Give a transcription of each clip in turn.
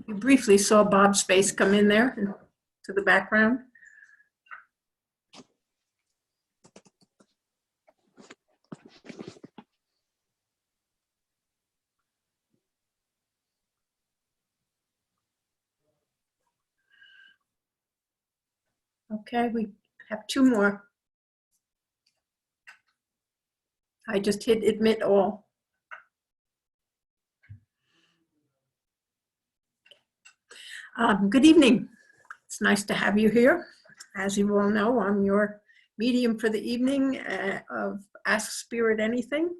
You briefly saw Bob's face come in there to the background. Okay, we have two more. I just hit admit all. Good evening. It's nice to have you here. As you all know, I'm your medium for the evening of Ask Spirit Anything.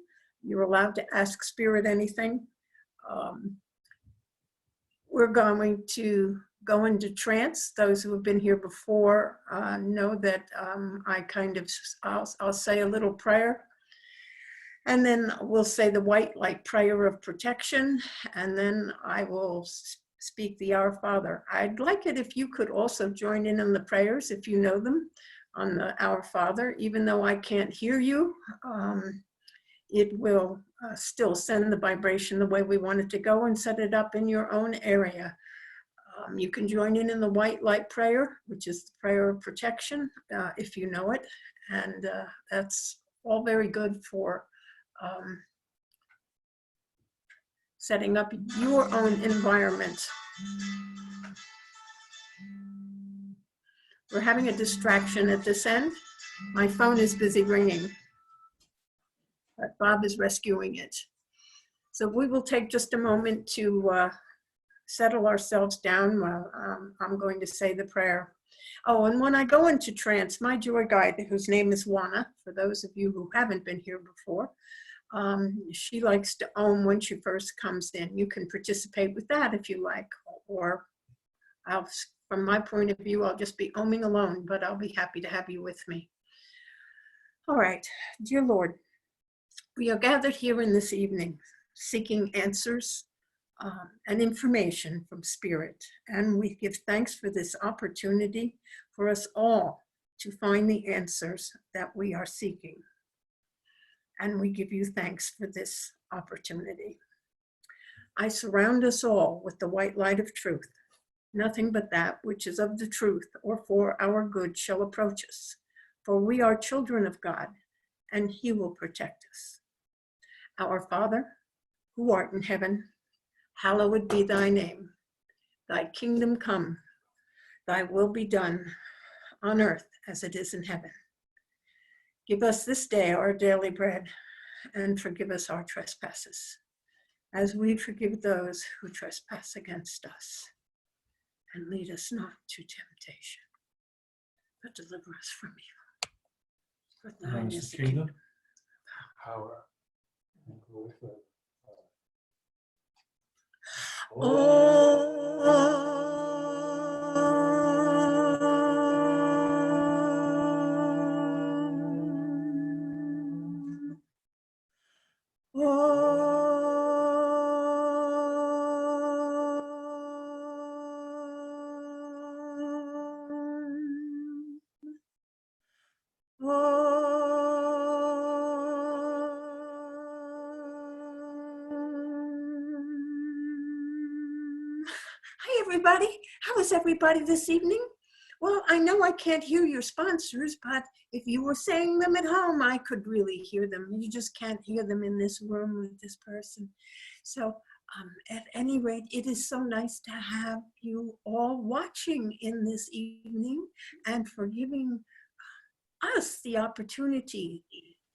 You're allowed to ask Spirit anything. We're going to go into trance. Those who have been here before know that I'll say a little prayer, and then we'll say the white light prayer of protection, and then I will speak the Our Father. I'd like it if you could also join in on the prayers, if you know them, on the Our Father. Even though I can't hear you, it will still send the vibration the way we want it to go and set it up in your own area. You can join in the white light prayer, which is the prayer of protection, if you know it. And that's all very good for setting up your own environment. We're having a distraction at this end. My phone is busy ringing, but Bob is rescuing it. So we will take just a moment to settle ourselves down while I'm going to say the prayer. Oh, and when I go into trance, my joy guide, whose name is Juana, for those of you who haven't been here before, she likes to ohm when she first comes in. You can participate with that if you like, or from my point of view, I'll just be ohming alone, but I'll be happy to have you with me. All right, dear Lord, we are gathered here in this evening, seeking answers and information from Spirit, and we give thanks for this opportunity for us all to find the answers that we are seeking. And we give you thanks for this opportunity. I surround us all with the white light of truth. Nothing but that which is of the truth or for our good shall approach us. For we are children of God, and he will protect us. Our Father, who art in heaven, hallowed be thy name. Thy kingdom come, thy will be done on earth as it is in heaven. Give us this day our daily bread, and forgive us our trespasses, as we forgive those who trespass against us. And lead us not to temptation, but deliver us from evil. For thine is the kingdom, power, and glory. Hi, everybody. How is everybody this evening? Well, I know I can't hear your sponsors, but if you were saying them at home, I could really hear them. You just can't hear them in this room with this person. So at any rate, it is so nice to have you all watching in this evening and for giving us the opportunity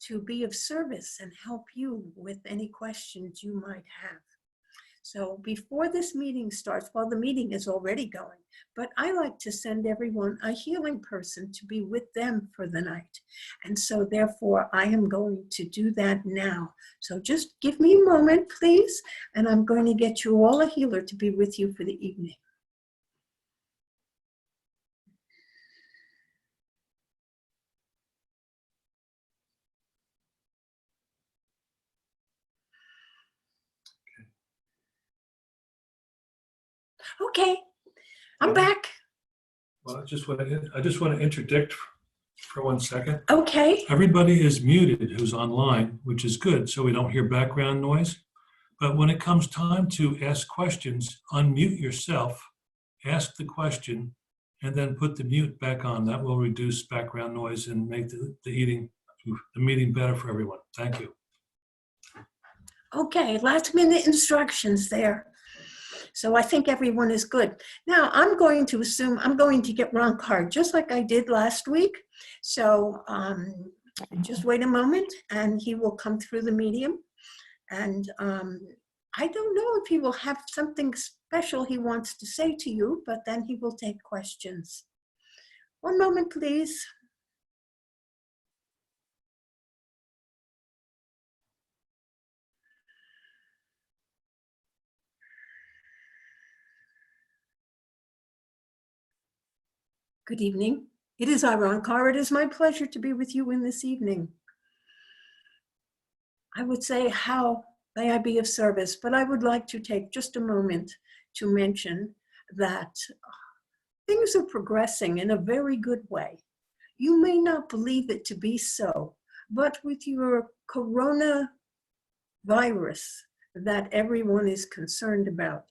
to be of service and help you with any questions you might have. So before this meeting starts, well, the meeting is already going, but I like to send everyone a healing person to be with them for the night. And so therefore, I am going to do that now. So just give me a moment, please, and I'm going to get you all a healer to be with you for the evening. Okay, I'm back. Well, I just want to interdict for 1 second. Okay. Everybody is muted who's online, which is good, so we don't hear background noise. But when it comes time to ask questions, unmute yourself, ask the question, and then put the mute back on. That will reduce background noise and make the meeting better for everyone. Thank you. Okay, last minute instructions there. So I think everyone is good. Now I'm going to assume I'm going to get Ron Card just like I did last week. So just wait a moment and he will come through the medium. And I don't know if he will have something special he wants to say to you, but then he will take questions. One moment, please. Good evening. It is Ron Carr. It is my pleasure to be with you in this evening. I would say, how may I be of service? But I would like to take just a moment to mention that things are progressing in a very good way. You may not believe it to be so, but with your coronavirus that everyone is concerned about,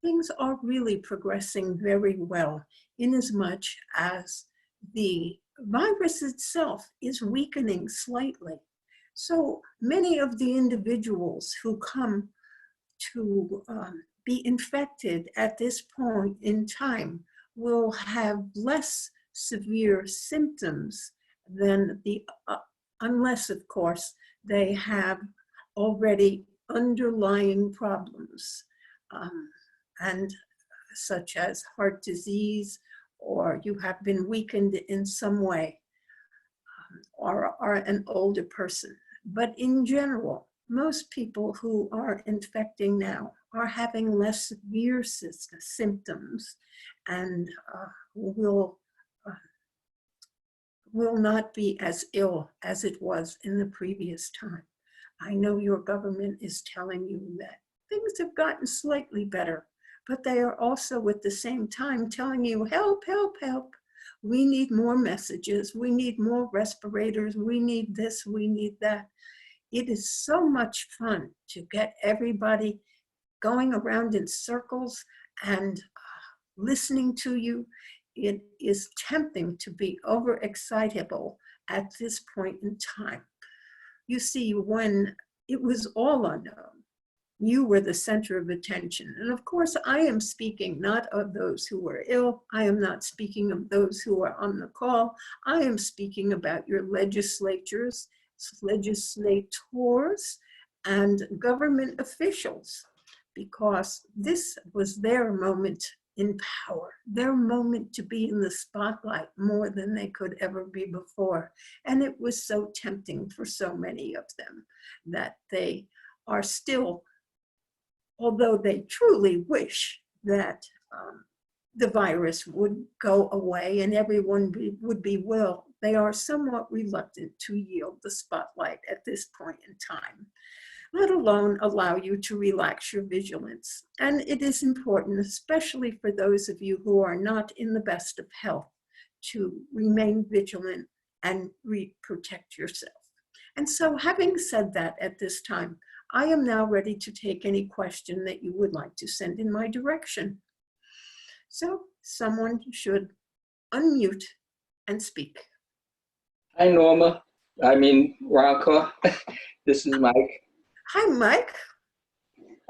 things are really progressing very well, inasmuch as the virus itself is weakening slightly. So many of the individuals who come to be infected at this point in time will have less severe symptoms than unless, of course, they have already underlying problems, and such as heart disease, or you have been weakened in some way, or are an older person. But in general, most people who are infecting now are having less severe symptoms and will not be as ill as it was in the previous time. I know your government is telling you that things have gotten slightly better, but they are also at the same time telling you, help, help, help. We need more messages. We need more respirators. We need this, we need that. It is so much fun to get everybody going around in circles and listening to you. It is tempting to be overexcitable at this point in time. You see, when it was all unknown, you were the center of attention. And of course, I am speaking not of those who were ill. I am not speaking of those who are on the call. I am speaking about your legislators, and government officials, because this was their moment in power, their moment to be in the spotlight more than they could ever be before. And it was so tempting for so many of them that they are still, although they truly wish that the virus would go away and everyone would be well, they are somewhat reluctant to yield the spotlight at this point in time, let alone allow you to relax your vigilance. And it is important, especially for those of you who are not in the best of health, to remain vigilant and protect yourself. And so, having said that at this time, I am now ready to take any question that you would like to send in my direction. So someone should unmute and speak. Hi, Norma. Ronka. This is Mike. Hi, Mike.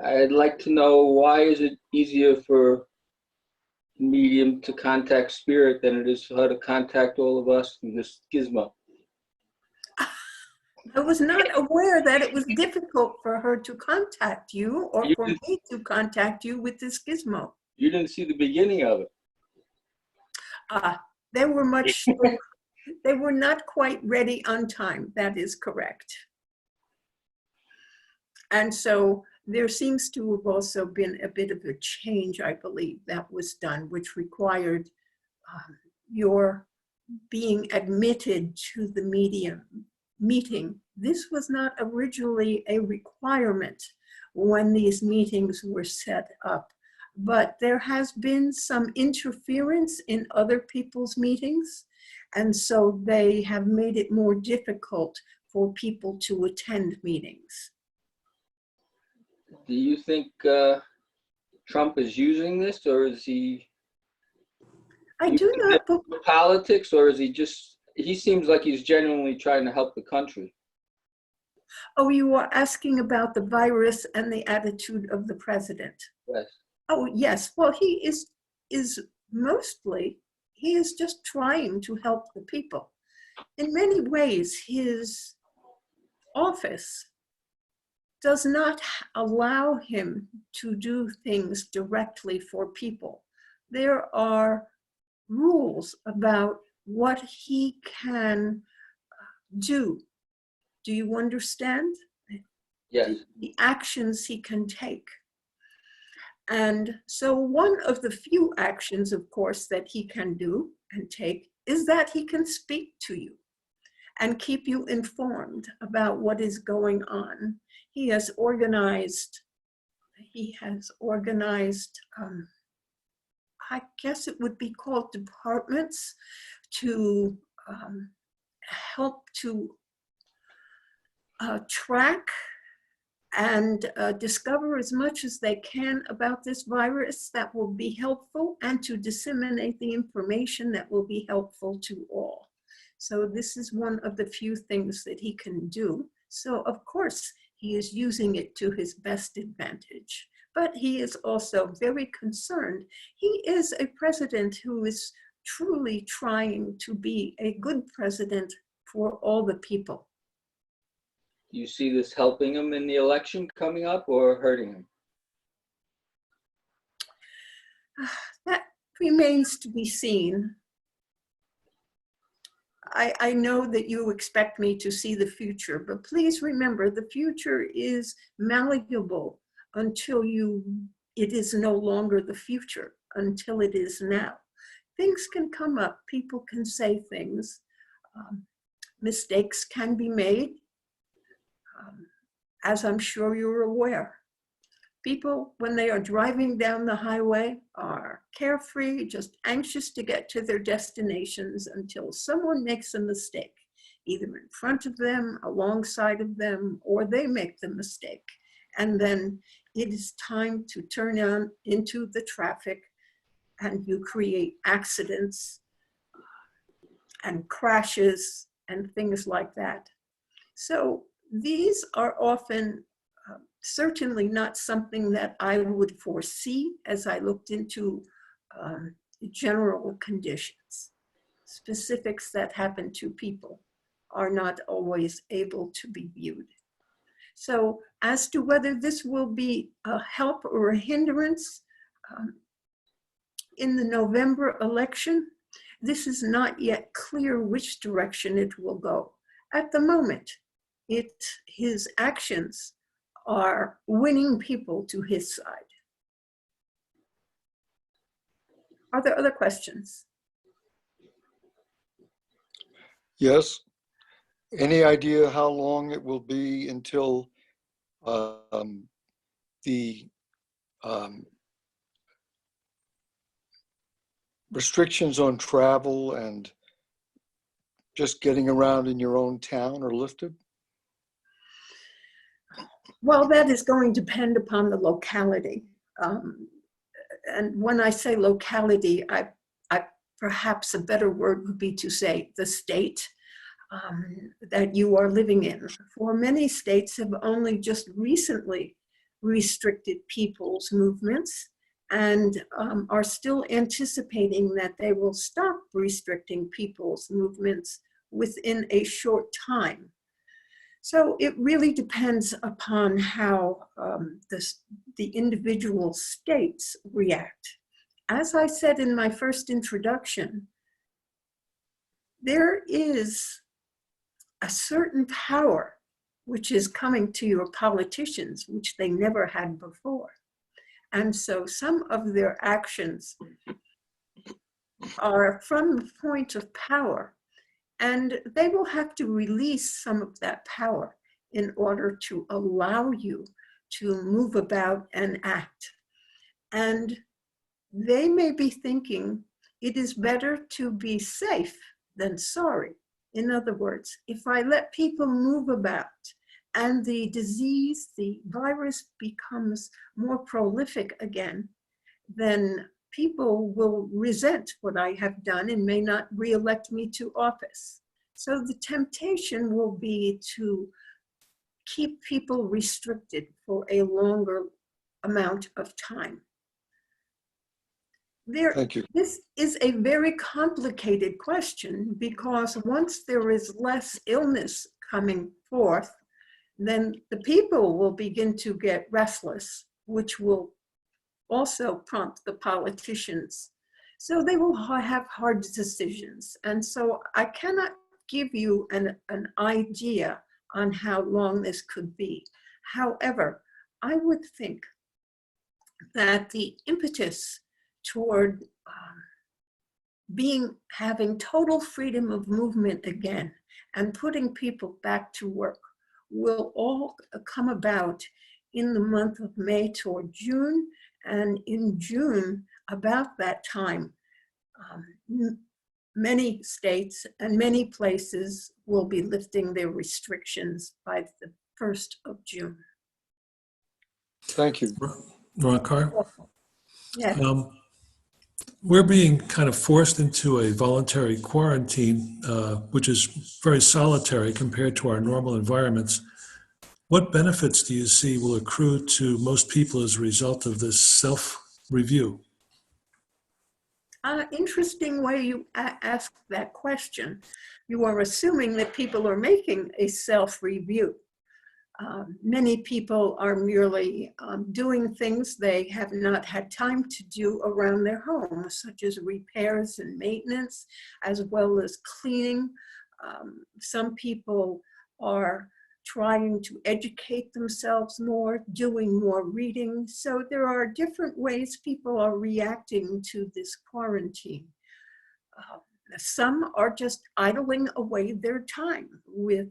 I'd like to know, why is it easier for medium to contact spirit than it is for her to contact all of us through this gizmo? I was not aware that it was difficult for her to contact you or for me to contact you with this gizmo. You didn't see the beginning of it. They were they were not quite ready on time. That is correct. And so there seems to have also been a bit of a change, I believe, that was done, which required your being admitted to the meeting. This was not originally a requirement when these meetings were set up, but there has been some interference in other people's meetings, and so they have made it more difficult for people to attend meetings. Do you think Trump is using this, or is he I do not, for politics, or is he just, he seems like he's genuinely trying to help the country? oh, you are asking about the virus and the attitude of the president. Yes. Oh, yes. Well, is mostly, he is just trying to help the people. In many ways, his office does not allow him to do things directly for people. There are rules about what he can do. Do you understand? Yes. The actions he can take. And so one of the few actions, of course, that he can do and take is that he can speak to you and keep you informed about what is going on. He has organized, I guess it would be called departments, to help to track and discover as much as they can about this virus that will be helpful, and to disseminate the information that will be helpful to all. So this is one of the few things that he can do. So of course, he is using it to his best advantage, but he is also very concerned. He is a president who is truly trying to be a good president for all the people. Do you see this helping him in the election coming up or hurting him? That remains to be seen. I know that you expect me to see the future, but please remember the future is malleable until it is no longer the future, until it is now. Things can come up, people can say things, mistakes can be made, as I'm sure you're aware. People, when they are driving down the highway, are carefree, just anxious to get to their destinations until someone makes a mistake, either in front of them, alongside of them, or they make the mistake. And then it is time to turn on into the traffic, and you create accidents and crashes and things like that. So these are often certainly not something that I would foresee as I looked into general conditions. Specifics that happen to people are not always able to be viewed. So as to whether this will be a help or a hindrance in the November election, this is not yet clear which direction it will go. At the moment, his actions are winning people to his side. Are there other questions? Yes. Any idea how long it will be until the restrictions on travel and just getting around in your own town are lifted? Well, that is going to depend upon the locality. And when I say locality, I perhaps a better word would be to say the state that you are living in. For many states have only just recently restricted people's movements and are still anticipating that they will stop restricting people's movements within a short time. So it really depends upon how the individual states react. As I said in my first introduction, there is a certain power which is coming to your politicians, which they never had before. And so some of their actions are from the point of power, and they will have to release some of that power in order to allow you to move about and act. And they may be thinking it is better to be safe than sorry. In other words, if I let people move about and the disease, the virus becomes more prolific again, then people will resent what I have done and may not re-elect me to office. So the temptation will be to keep people restricted for a longer amount of time. Thank you. This is a very complicated question, because once there is less illness coming forth, then the people will begin to get restless, which will also prompt the politicians. So they will have hard decisions. And so I cannot give you an idea on how long this could be. However, I would think that the impetus toward having total freedom of movement again and putting people back to work will all come about in the month of May toward June. And in June, about that time, many states and many places will be lifting their restrictions by the 1st of June. Thank you. Ron Carr? Yes. We're being kind of forced into a voluntary quarantine, which is very solitary compared to our normal environments. What benefits do you see will accrue to most people as a result of this self-review? Interesting way you ask that question. You are assuming that people are making a self-review. Many people are merely doing things they have not had time to do around their home, such as repairs and maintenance, as well as cleaning. Some people are trying to educate themselves more, doing more reading. So there are different ways people are reacting to this quarantine. Some are just idling away their time with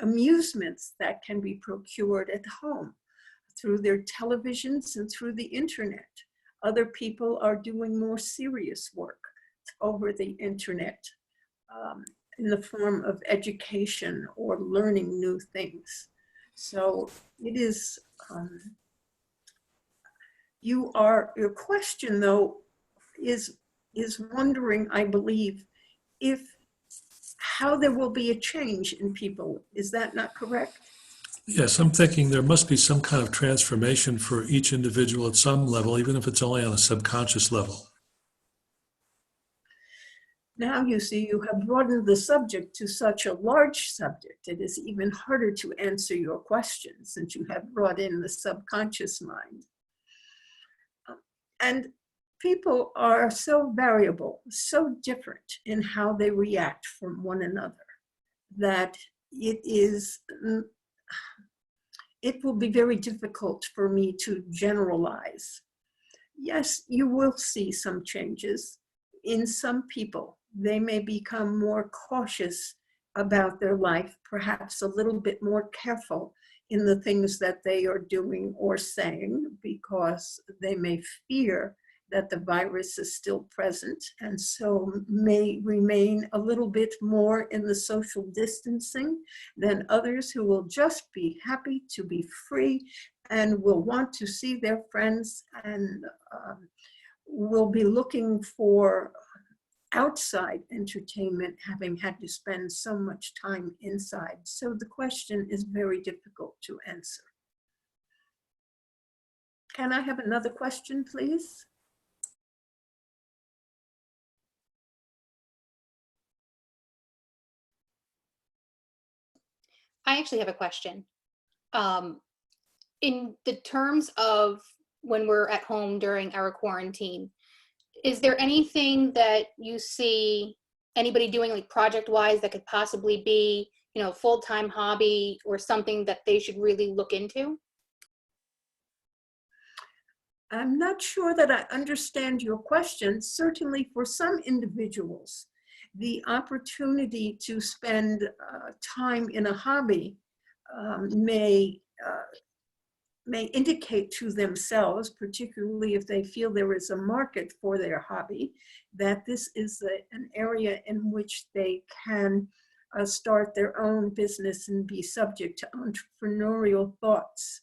amusements that can be procured at home through their televisions and through the internet. Other people are doing more serious work over the internet in the form of education or learning new things. So it is, your question though is wondering, I believe, how there will be a change in people. Is that not correct? Yes, I'm thinking there must be some kind of transformation for each individual at some level, even if it's only on a subconscious level. Now you see, you have broadened the subject to such a large subject. It is even harder to answer your question since you have brought in the subconscious mind. And people are so variable, so different in how they react from one another, that it will be very difficult for me to generalize. Yes, you will see some changes in some people. They may become more cautious about their life, perhaps a little bit more careful in the things that they are doing or saying, because they may fear that the virus is still present, and so may remain a little bit more in the social distancing than others who will just be happy to be free and will want to see their friends and will be looking for outside entertainment, having had to spend so much time inside. So the question is very difficult to answer. Can I have another question, please? I actually have a question. In the terms of when we're at home during our quarantine, is there anything that you see anybody doing like project-wise that could possibly be, you know, full-time hobby or something that they should really look into? I'm not sure that I understand your question. Certainly for some individuals, the opportunity to spend time in a hobby may indicate to themselves, particularly if they feel there is a market for their hobby, that this is an area in which they can start their own business and be subject to entrepreneurial thoughts.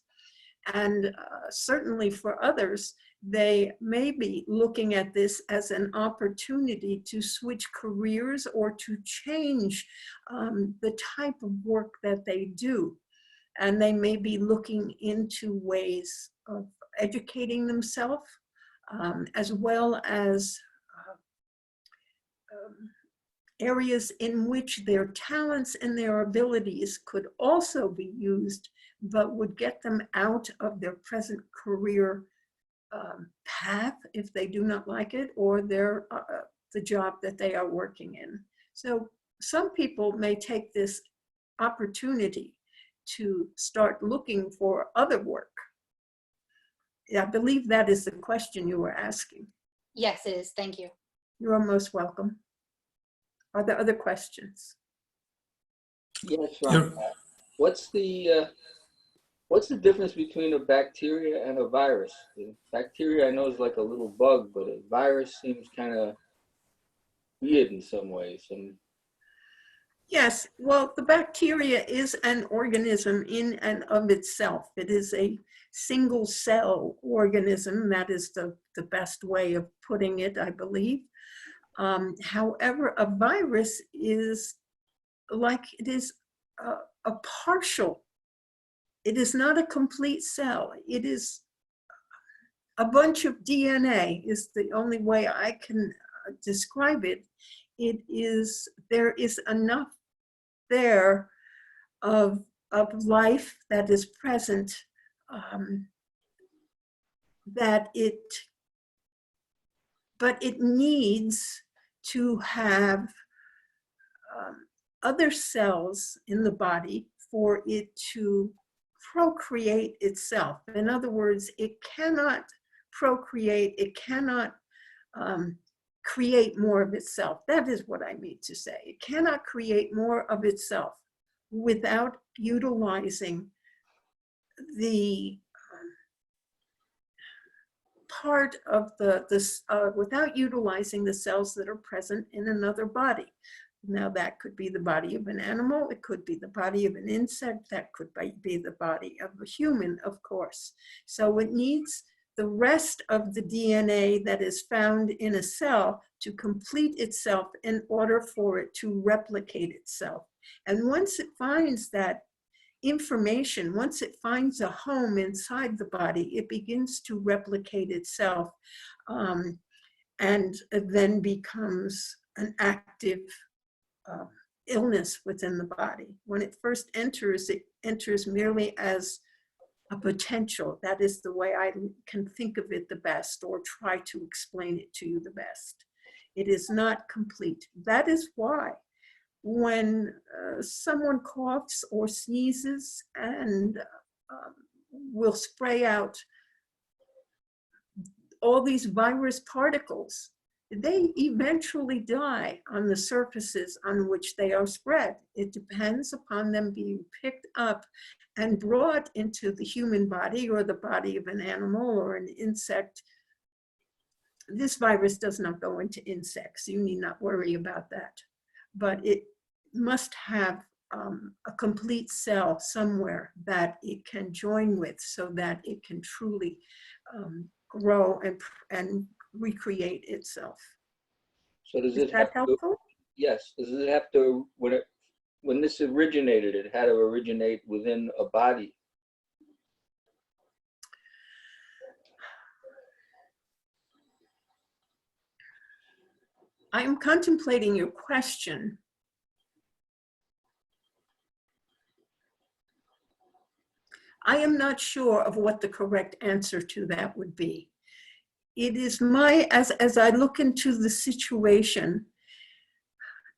And certainly for others, they may be looking at this as an opportunity to switch careers or to change the type of work that they do. And they may be looking into ways of educating themselves, as well as areas in which their talents and their abilities could also be used, but would get them out of their present career path if they do not like it, or the job that they are working in. So some people may take this opportunity to start looking for other work. I believe that is the question you were asking. Yes, it is. Thank you. You are most welcome. Are there other questions? Yes, Ron. What's the difference between a bacteria and a virus? The bacteria I know is like a little bug, but a virus seems kind of weird in some ways. Yes, well, the bacteria is an organism in and of itself. It is a single cell organism. That is the best way of putting it, I believe. However, a virus is like it is a partial. It is not a complete cell. It is a bunch of DNA is the only way I can describe it. It is, there is enough there of life that is present that but it needs to have other cells in the body for it to procreate itself. In other words, it cannot procreate, it cannot create more of itself. That is what I mean to say. It cannot create more of itself without utilizing the part of without utilizing the cells that are present in another body. Now that could be the body of an animal, it could be the body of an insect, that could be the body of a human, of course. So it needs the rest of the DNA that is found in a cell to complete itself in order for it to replicate itself. And once it finds that information, once it finds a home inside the body, it begins to replicate itself and then becomes an active illness within the body. When it first enters, it enters merely as a potential. That is the way I can think of it the best, or try to explain it to you the best. It is not complete. That is why when someone coughs or sneezes and will spray out all these virus particles, they eventually die on the surfaces on which they are spread. It depends upon them being picked up and brought into the human body or the body of an animal or an insect. This virus does not go into insects. You need not worry about that. But it must have a complete cell somewhere that it can join with so that it can truly grow and recreate itself. So does Is it that have helpful? to, yes, does it have to, when this originated, it had to originate within a body? I am contemplating your question. I am not sure of what the correct answer to that would be. It is as I look into the situation,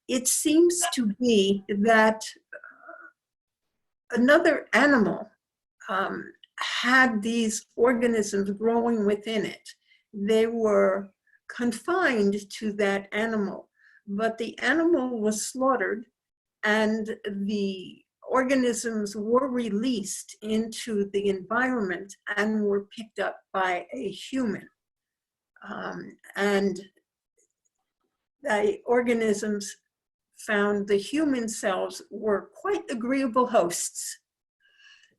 it seems to be that another animal had these organisms growing within it. They were confined to that animal, but the animal was slaughtered and the organisms were released into the environment and were picked up by a human. And the organisms found the human cells were quite agreeable hosts,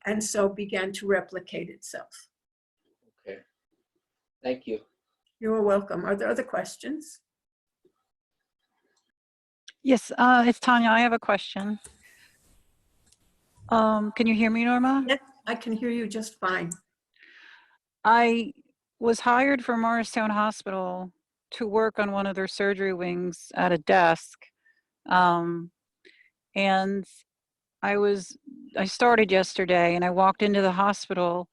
and so began to replicate itself. Okay. Thank you. You're welcome. Are there other questions? Yes, it's Tanya. I have a question. Can you hear me, Norma? Yes, I can hear you just fine. I was hired for Morristown Hospital to work on one of their surgery wings at a desk. And I started yesterday and I walked into the hospital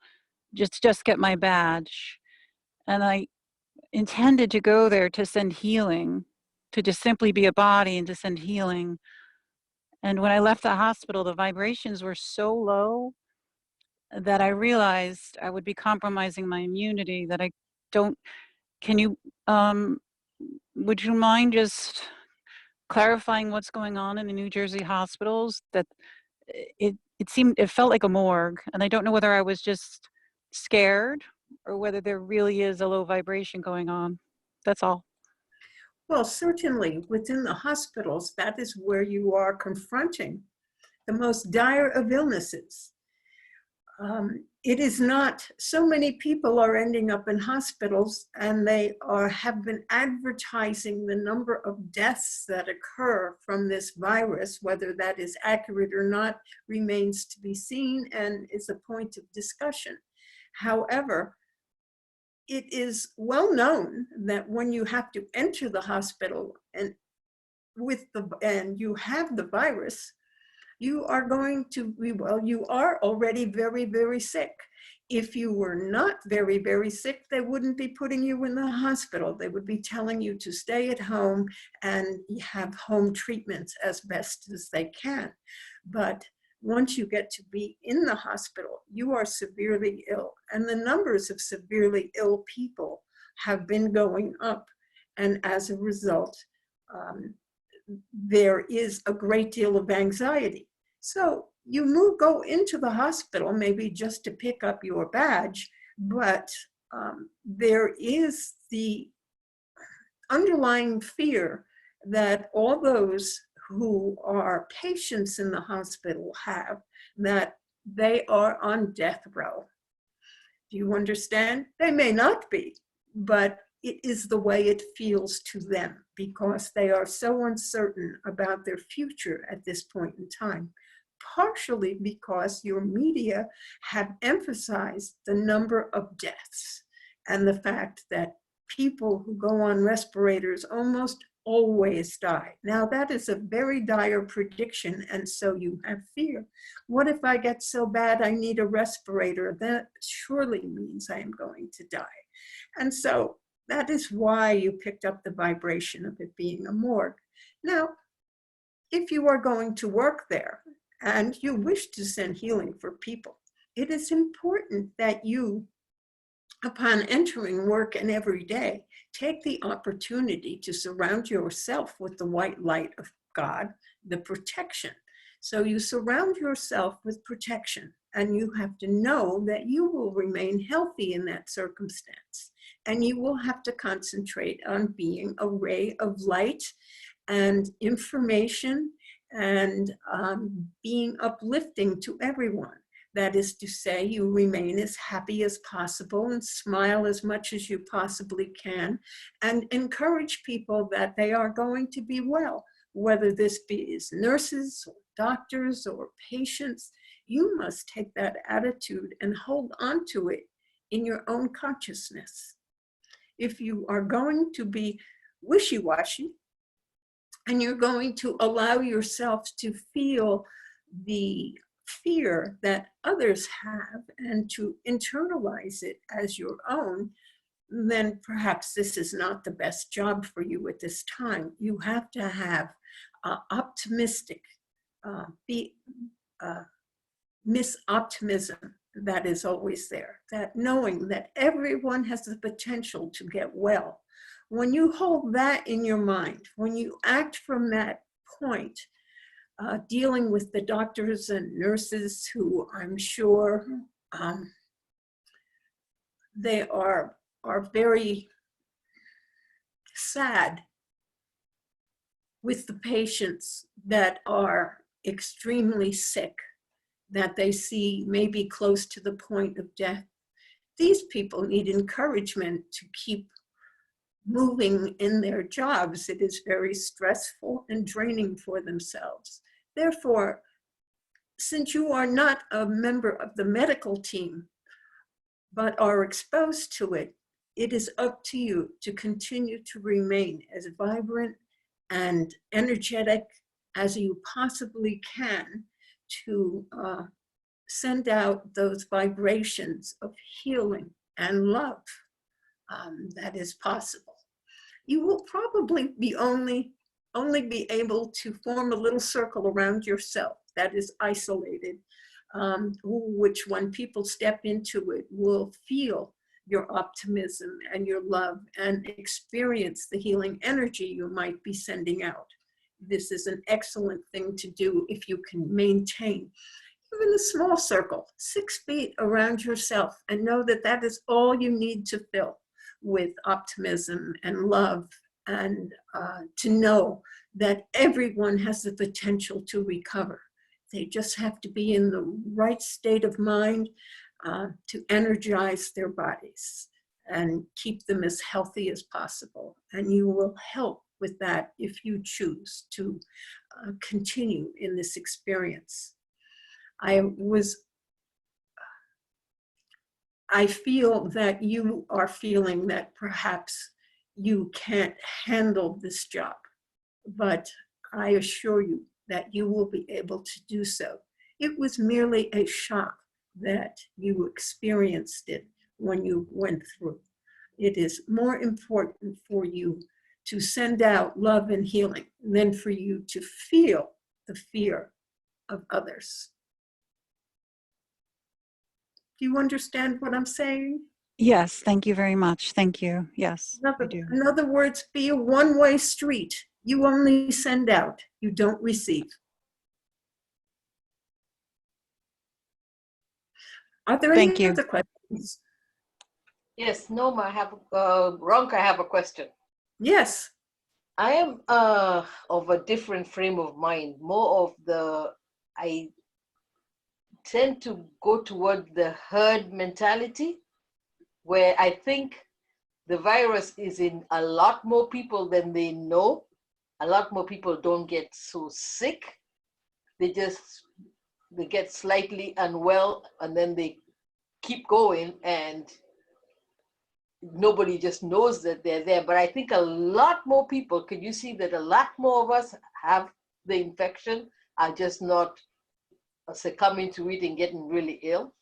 just get my badge. And I intended to go there to send healing, to just simply be a body and to send healing. And when I left the hospital, the vibrations were so low that I realized I would be compromising my immunity, that I don't, can you, would you mind just clarifying what's going on in the New Jersey hospitals? That it felt like a morgue, and I don't know whether I was just scared or whether there really is a low vibration going on. That's all. Well, certainly within the hospitals, that is where you are confronting the most dire of illnesses. It is not, so many people are ending up in hospitals, and they have been advertising the number of deaths that occur from this virus. Whether that is accurate or not remains to be seen and is a point of discussion. However, it is well known that when you have to enter the hospital and you have the virus, you are going to be, well, you are already very, very sick. If you were not very, very sick, they wouldn't be putting you in the hospital. They would be telling you to stay at home and have home treatments as best as they can. But once you get to be in the hospital, you are severely ill. And the numbers of severely ill people have been going up. And as a result, there is a great deal of anxiety. So you go into the hospital maybe just to pick up your badge, but there is the underlying fear that all those who are patients in the hospital have, that they are on death row. Do you understand? They may not be, but it is the way it feels to them because they are so uncertain about their future at this point in time, partially because your media have emphasized the number of deaths and the fact that people who go on respirators almost always die. Now that is a very dire prediction, and so you have fear. What if I get so bad I need a respirator? That surely means I am going to die. And so that is why you picked up the vibration of it being a morgue. Now, if you are going to work there and you wish to send healing for people, it is important that you, upon entering work and every day, take the opportunity to surround yourself with the white light of God, the protection. So you surround yourself with protection, and you have to know that you will remain healthy in that circumstance. And you will have to concentrate on being a ray of light and information and being uplifting to everyone. That is to say, you remain as happy as possible and smile as much as you possibly can and encourage people that they are going to be well, whether this be as nurses or doctors or patients. You must take that attitude and hold on to it in your own consciousness. If you are going to be wishy-washy and you're going to allow yourself to feel the fear that others have and to internalize it as your own, then perhaps this is not the best job for you at this time. You have to have optimistic, miss optimism that is always there, that knowing that everyone has the potential to get well. When you hold that in your mind, when you act from that point, dealing with the doctors and nurses who I'm sure they are very sad with the patients that are extremely sick, that they see maybe close to the point of death. These people need encouragement to keep moving in their jobs. It is very stressful and draining for themselves. Therefore, since you are not a member of the medical team, but are exposed to it, it is up to you to continue to remain as vibrant and energetic as you possibly can to send out those vibrations of healing and love that is possible. You will probably be only be able to form a little circle around yourself that is isolated, which when people step into it will feel your optimism and your love and experience the healing energy you might be sending out. This is an excellent thing to do if you can maintain even a small circle, 6 feet around yourself, and know that that is all you need to fill with optimism and love, and to know that everyone has the potential to recover. They just have to be in the right state of mind to energize their bodies and keep them as healthy as possible. And you will help with that if you choose to continue in this experience. I feel that you are feeling that perhaps you can't handle this job, but I assure you that you will be able to do so. It was merely a shock that you experienced it when you went through. It is more important for you to send out love and healing than for you to feel the fear of others. Do you understand what I'm saying? Yes, thank you very much. Thank you. Yes, I do. In other words, be a one-way street. You only send out, you don't receive. Are there Thank any you. other questions? Yes, Norma, I have, Ronk, I have a question. Yes. I am of a different frame of mind, I tend to go toward the herd mentality, where I think the virus is in a lot more people than they know. A lot more people don't get so sick. They get slightly unwell and then they keep going and nobody just knows that they're there. But I think a lot more people, could you see that a lot more of us have the infection, are just not succumbing to it and getting really ill?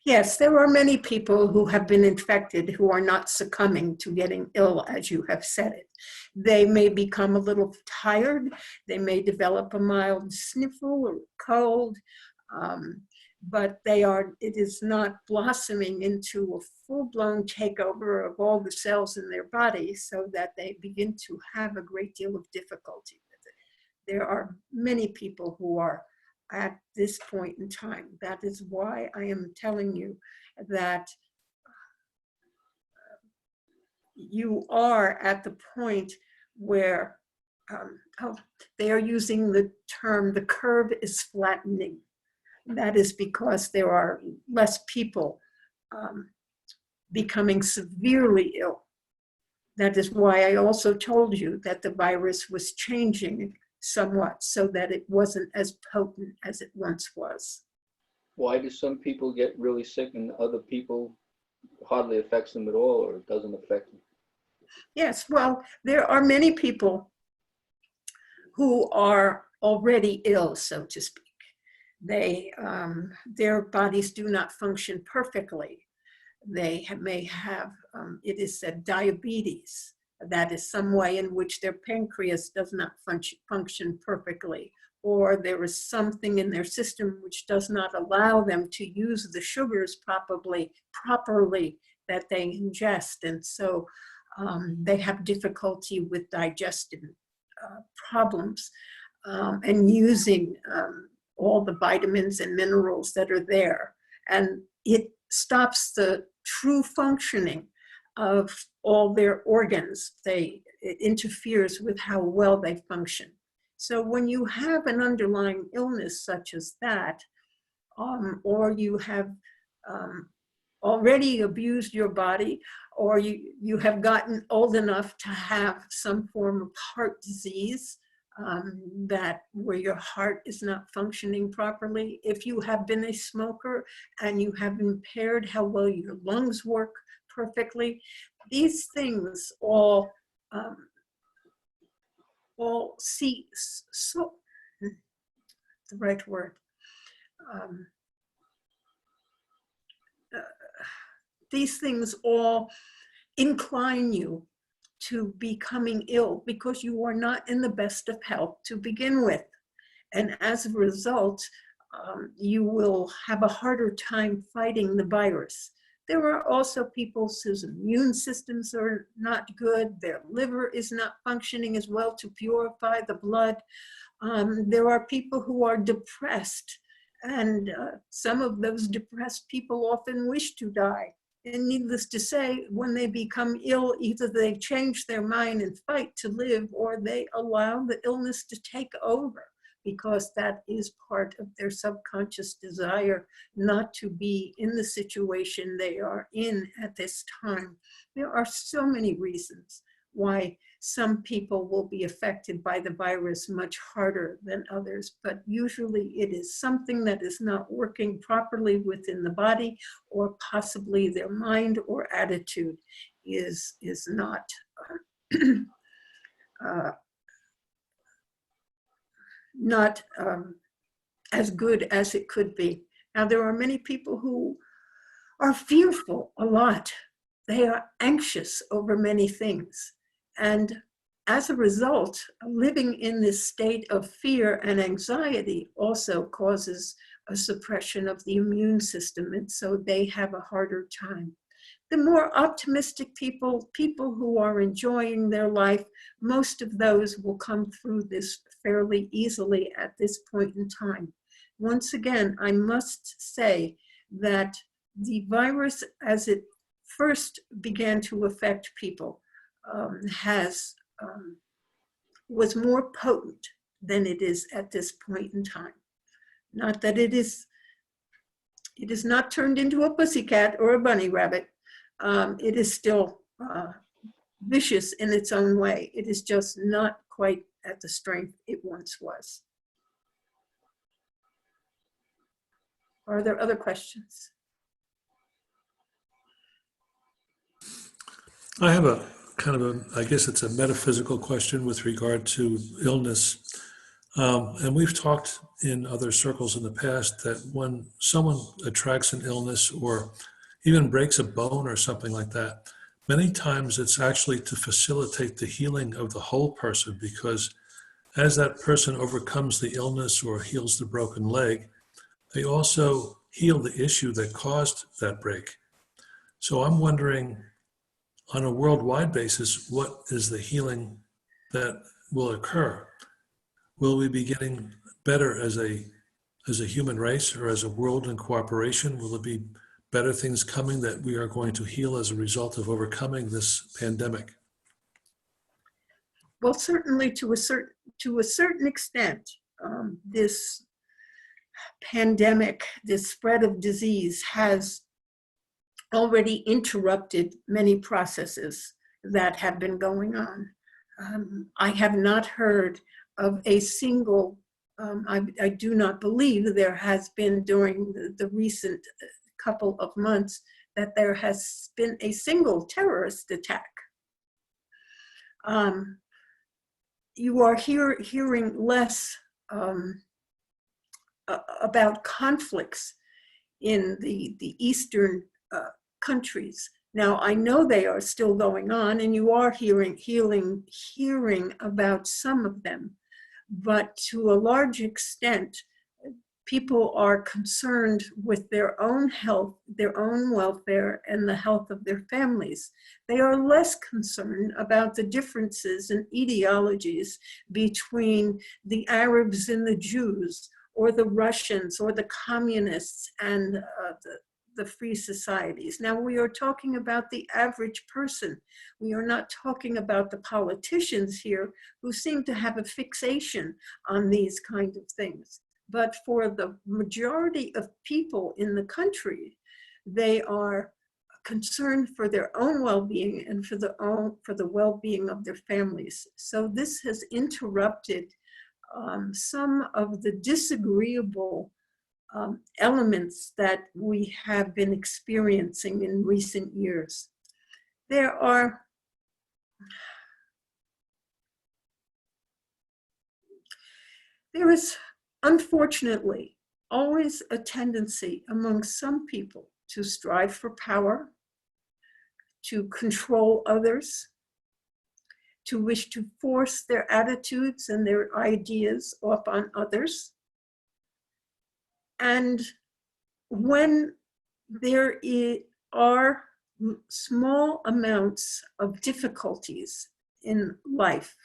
Yes, there are many people who have been infected who are not succumbing to getting ill, as you have said it. They may become a little tired. They may develop a mild sniffle or cold, but it is not blossoming into a full-blown takeover of all the cells in their body so that they begin to have a great deal of difficulty with it. There are many people who are at this point in time. That is why I am telling you that you are at the point where they are using the term, the curve is flattening. That is because there are less people becoming severely ill. That is why I also told you that the virus was changing somewhat so that it wasn't as potent as it once was. Why do some people get really sick and other people hardly affects them at all, or it doesn't affect them? Yes, well, there are many people who are already ill, so to speak. Their bodies do not function perfectly. They may have, it is said, diabetes. That is some way in which their pancreas does not function perfectly, or there is something in their system which does not allow them to use the sugars properly that they ingest. And so they have difficulty with digestive problems and using all the vitamins and minerals that are there. And it stops the true functioning of all their organs. It interferes with how well they function. So when you have an underlying illness such as that, or you have already abused your body, or you have gotten old enough to have some form of heart disease, that where your heart is not functioning properly, if you have been a smoker and you have impaired how well your lungs work perfectly, these things all see, so, the right word, these things all incline you to becoming ill because you are not in the best of health to begin with. And as a result, you will have a harder time fighting the virus. There are also people whose immune systems are not good, their liver is not functioning as well to purify the blood. There are people who are depressed, and some of those depressed people often wish to die. And needless to say, when they become ill, either they change their mind and fight to live, or they allow the illness to take over, because that is part of their subconscious desire not to be in the situation they are in at this time. There are so many reasons why some people will be affected by the virus much harder than others, but usually it is something that is not working properly within the body, or possibly their mind or attitude is not not as good as it could be. Now, there are many people who are fearful a lot. They are anxious over many things. And as a result, living in this state of fear and anxiety also causes a suppression of the immune system, and so they have a harder time. The more optimistic people who are enjoying their life, most of those will come through this fairly easily at this point in time. Once again, I must say that the virus, as it first began to affect people, was more potent than it is at this point in time. Not that it is not turned into a pussycat or a bunny rabbit. It is still vicious in its own way. It is just not quite at the strength it once was. Are there other questions? I have a kind of I guess it's a metaphysical question with regard to illness. And we've talked in other circles in the past that when someone attracts an illness or even breaks a bone or something like that, many times it's actually to facilitate the healing of the whole person, because as that person overcomes the illness or heals the broken leg, they also heal the issue that caused that break. So I'm wondering, on a worldwide basis, what is the healing that will occur? Will we be getting better as a human race or as a world in cooperation? Will it be better things coming that we are going to heal as a result of overcoming this pandemic? Well, certainly to a certain extent, this pandemic, this spread of disease has already interrupted many processes that have been going on. I have not heard of a single, I do not believe there has been during the recent couple of months that there has been a single terrorist attack. You are hearing less about conflicts in the eastern countries. Now, I know they are still going on, and you are hearing about some of them, but to a large extent, people are concerned with their own health, their own welfare, and the health of their families. They are less concerned about the differences in ideologies between the Arabs and the Jews, or the Russians, or the communists and the free societies. Now, we are talking about the average person. We are not talking about the politicians here who seem to have a fixation on these kind of things. But for the majority of people in the country, they are concerned for their own well-being and for the well-being of their families. So this has interrupted some of the disagreeable elements that we have been experiencing in recent years. There is unfortunately always a tendency among some people to strive for power, to control others, to wish to force their attitudes and their ideas off on others. And when there are small amounts of difficulties in life,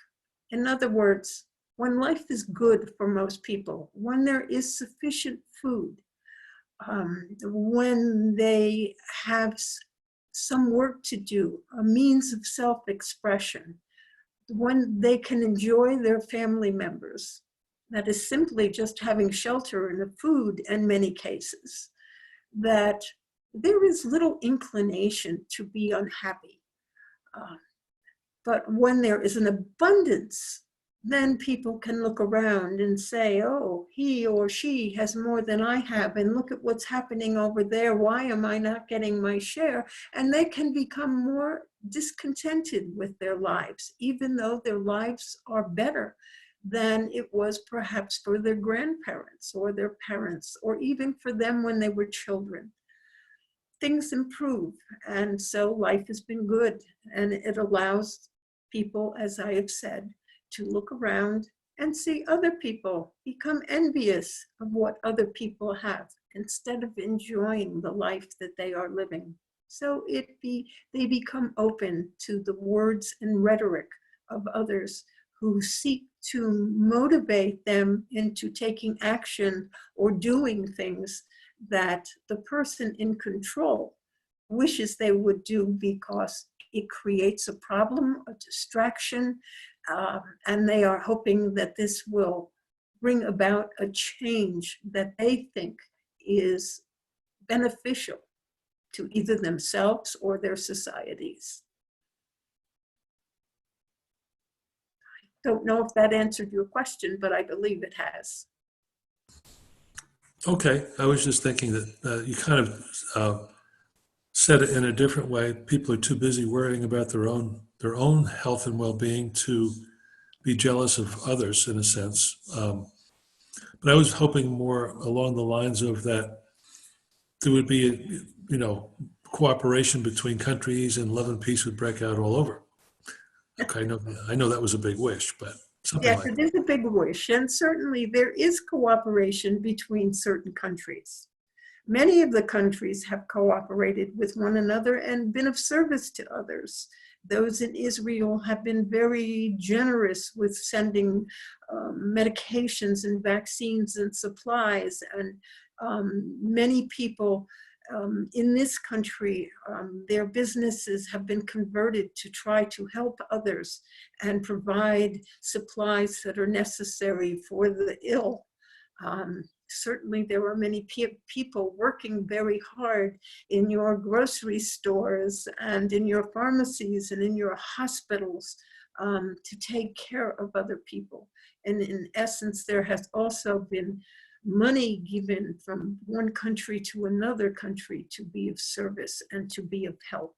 in other words, when life is good for most people, when there is sufficient food, when they have some work to do, a means of self-expression, when they can enjoy their family members, that is simply just having shelter and food in many cases, that there is little inclination to be unhappy. But when there is an abundance, then people can look around and say, oh, he or she has more than I have, and look at what's happening over there. Why am I not getting my share? And they can become more discontented with their lives, even though their lives are better than it was perhaps for their grandparents or their parents, or even for them when they were children. Things improve, and so life has been good, and it allows people, as I have said, to look around and see other people, become envious of what other people have instead of enjoying the life that they are living. So they become open to the words and rhetoric of others who seek to motivate them into taking action or doing things that the person in control wishes they would do because it creates a problem, a distraction, and they are hoping that this will bring about a change that they think is beneficial to either themselves or their societies. I don't know if that answered your question, but I believe it has. Okay, I was just thinking that you kind of said it in a different way. People are too busy worrying about their own health and well-being to be jealous of others, in a sense. But I was hoping more along the lines of that there would be, cooperation between countries and love and peace would break out all over. Okay, I know that was a big wish, but something Yes, like it is a big wish, and certainly there is cooperation between certain countries. Many of the countries have cooperated with one another and been of service to others. Those in Israel have been very generous with sending medications and vaccines and supplies, and many people in this country, their businesses have been converted to try to help others and provide supplies that are necessary for the ill. Certainly there are many people working very hard in your grocery stores and in your pharmacies and in your hospitals to take care of other people. And in essence, there has also been money given from one country to another country to be of service and to be of help.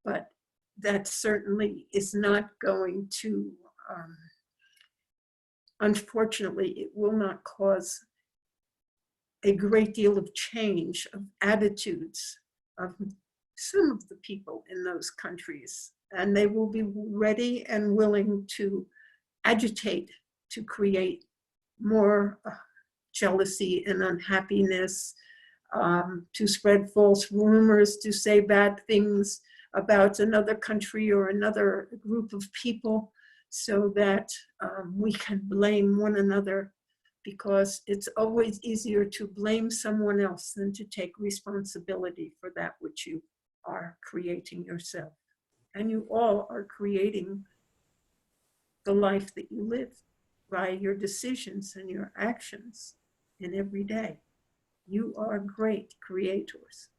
But that certainly is not going to, unfortunately, it will not cause a great deal of change of attitudes of some of the people in those countries. And they will be ready and willing to agitate to create more jealousy and unhappiness, to spread false rumors, to say bad things about another country or another group of people, so that we can blame one another because it's always easier to blame someone else than to take responsibility for that which you are creating yourself. And you all are creating the life that you live by your decisions and your actions in every day. You are great creators.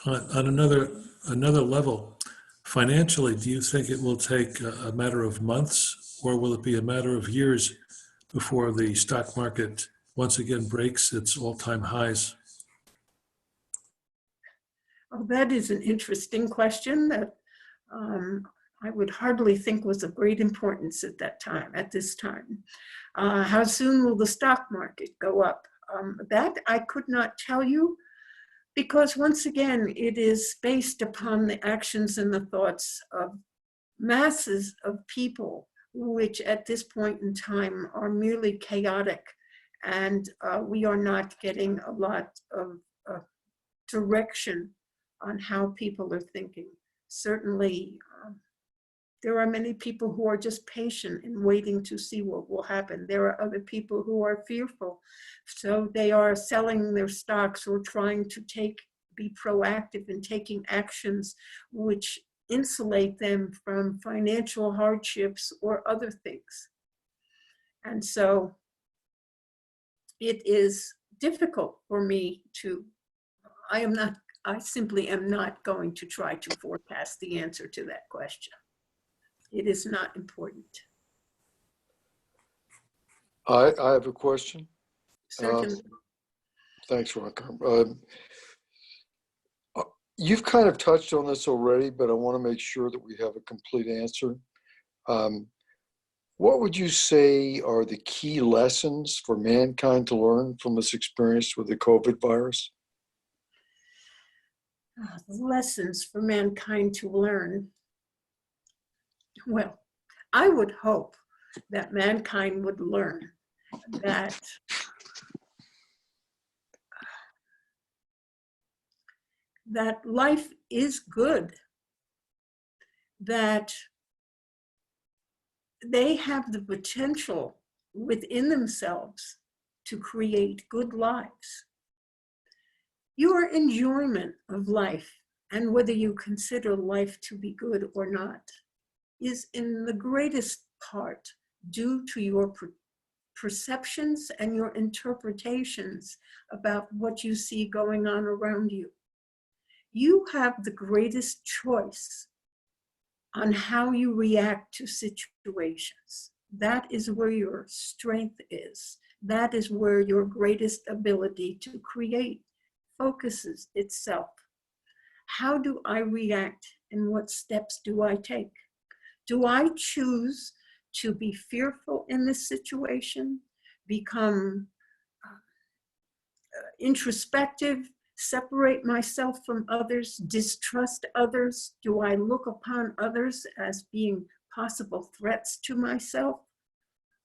On another level, financially, do you think it will take a matter of months, or will it be a matter of years before the stock market once again breaks its all-time highs? Oh, that is an interesting question that I would hardly think was of great importance at this time. How soon will the stock market go up? That I could not tell you, because once again, it is based upon the actions and the thoughts of masses of people, which at this point in time are merely chaotic, and we are not getting a lot of direction on how people are thinking. Certainly, there are many people who are just patient and waiting to see what will happen. There are other people who are fearful. So they are selling their stocks or trying to be proactive in taking actions which insulate them from financial hardships or other things. And so it is difficult for me to, I simply am not going to try to forecast the answer to that question. It is not important. I have a question. Certainly. Thanks, Ron. You've kind of touched on this already, but I want to make sure that we have a complete answer. What would you say are the key lessons for mankind to learn from this experience with the COVID virus? The lessons for mankind to learn. Well, I would hope that mankind would learn that life is good, that they have the potential within themselves to create good lives. Your enjoyment of life, and whether you consider life to be good or not, is in the greatest part due to your perceptions and your interpretations about what you see going on around you. You have the greatest choice on how you react to situations. That is where your strength is. That is where your greatest ability to create focuses itself. How do I react, and what steps do I take? Do I choose to be fearful in this situation, become introspective, separate myself from others, distrust others? Do I look upon others as being possible threats to myself?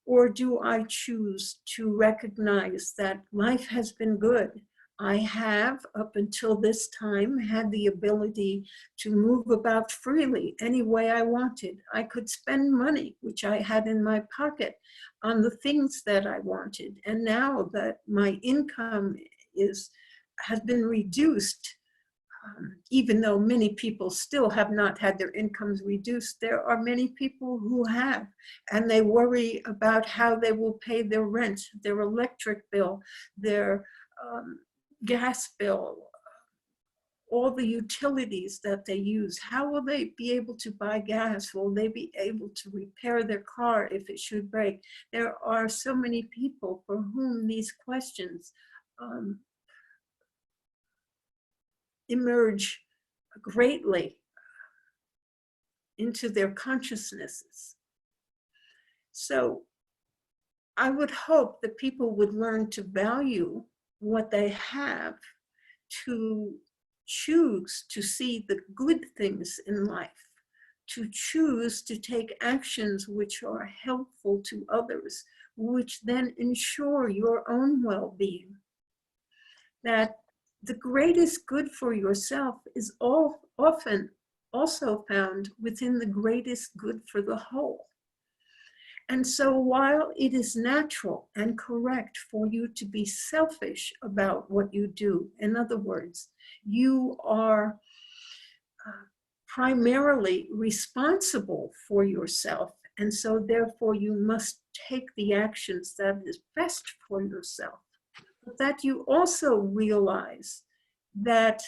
Or do I choose to recognize that life has been good? I have, up until this time, had the ability to move about freely any way I wanted. I could spend money, which I had in my pocket, on the things that I wanted. And now that my income has been reduced, even though many people still have not had their incomes reduced, there are many people who have, and they worry about how they will pay their rent, their electric bill, their gas bill, all the utilities that they use. How will they be able to buy gas? Will they be able to repair their car if it should break? There are so many people for whom these questions emerge greatly into their consciousnesses. So I would hope that people would learn to value what they have, to choose to see the good things in life, to choose to take actions which are helpful to others, which then ensure your own well-being. That the greatest good for yourself is often also found within the greatest good for the whole. And so while it is natural and correct for you to be selfish about what you do, in other words, you are primarily responsible for yourself. And so therefore you must take the actions that is best for yourself. But that you also realize that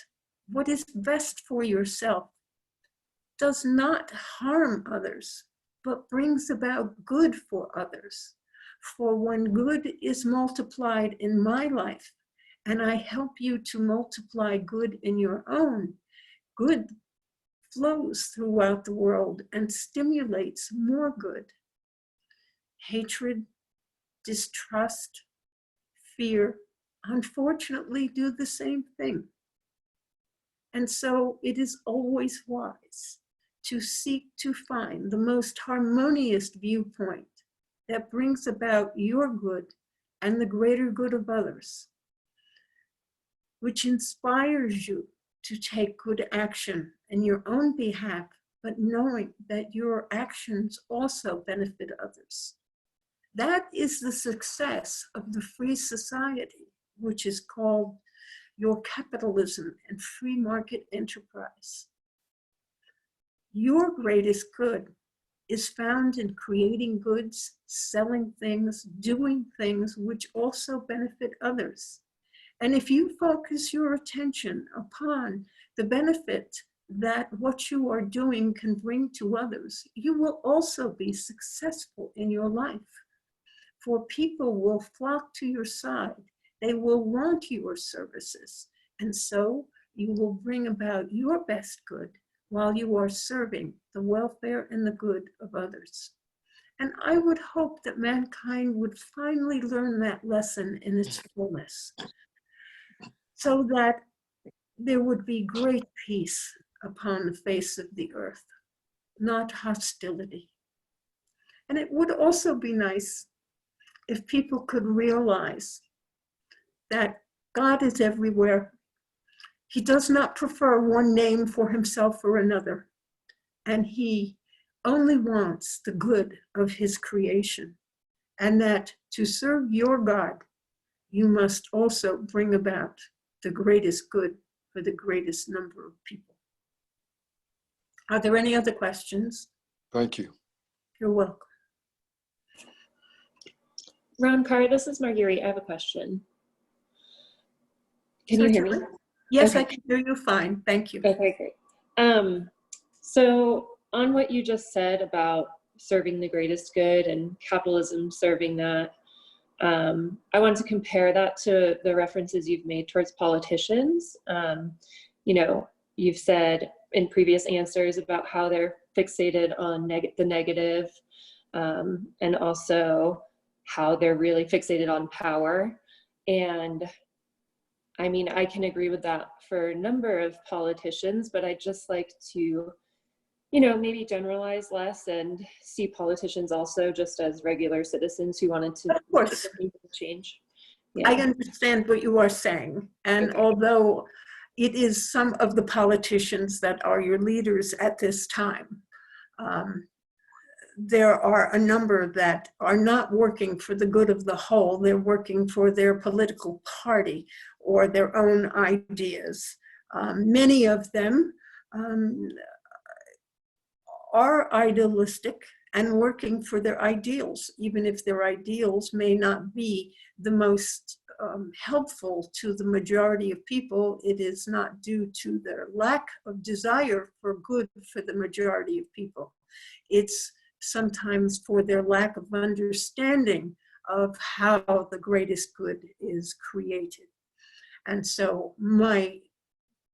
what is best for yourself does not harm others, but brings about good for others. For when good is multiplied in my life, and I help you to multiply good in your own, good flows throughout the world and stimulates more good. Hatred, distrust, fear, unfortunately do the same thing. And so it is always wise to seek to find the most harmonious viewpoint that brings about your good and the greater good of others, which inspires you to take good action in your own behalf, but knowing that your actions also benefit others. That is the success of the free society, which is called your capitalism and free market enterprise. Your greatest good is found in creating goods, selling things, doing things which also benefit others. And if you focus your attention upon the benefit that what you are doing can bring to others, you will also be successful in your life. For people will flock to your side. They will want your services. And so you will bring about your best good while you are serving the welfare and the good of others. And I would hope that mankind would finally learn that lesson in its fullness, so that there would be great peace upon the face of the earth, not hostility. And it would also be nice if people could realize that God is everywhere. He does not prefer one name for himself or another, and he only wants the good of his creation, and that to serve your God, you must also bring about the greatest good for the greatest number of people. Are there any other questions? Thank you. You're welcome. Ron Carr, this is Marguerite. I have a question. Can you hear me? Yes, Okay. I can hear you fine. Thank you. Okay, great. So on what you just said about serving the greatest good and capitalism serving that, I want to compare that to the references you've made towards politicians. You know, you've said in previous answers about how they're fixated on the negative, and also how they're really fixated on power. And I mean, I can agree with that for a number of politicians, but I'd just like to, you know, maybe generalize less and see politicians also just as regular citizens who wanted to Of course. change. I Yeah. understand what you are saying. And Okay. although it is some of the politicians that are your leaders at this time, there are a number that are not working for the good of the whole. They're working for their political party or their own ideas. Many of them are idealistic and working for their ideals, even if their ideals may not be the most helpful to the majority of people. It is not due to their lack of desire for good for the majority of people. It's sometimes for their lack of understanding of how the greatest good is created. And so my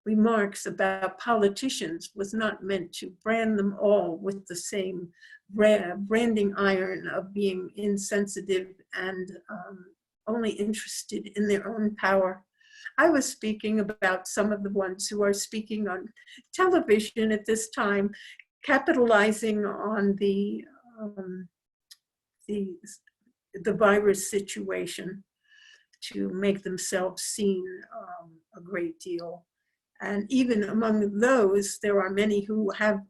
remarks about politicians was not meant to brand them all with the same branding iron of being insensitive and only interested in their own power. I was speaking about some of the ones who are speaking on television at this time, capitalizing on the virus situation to make themselves seen a great deal. And even among those, there are many who have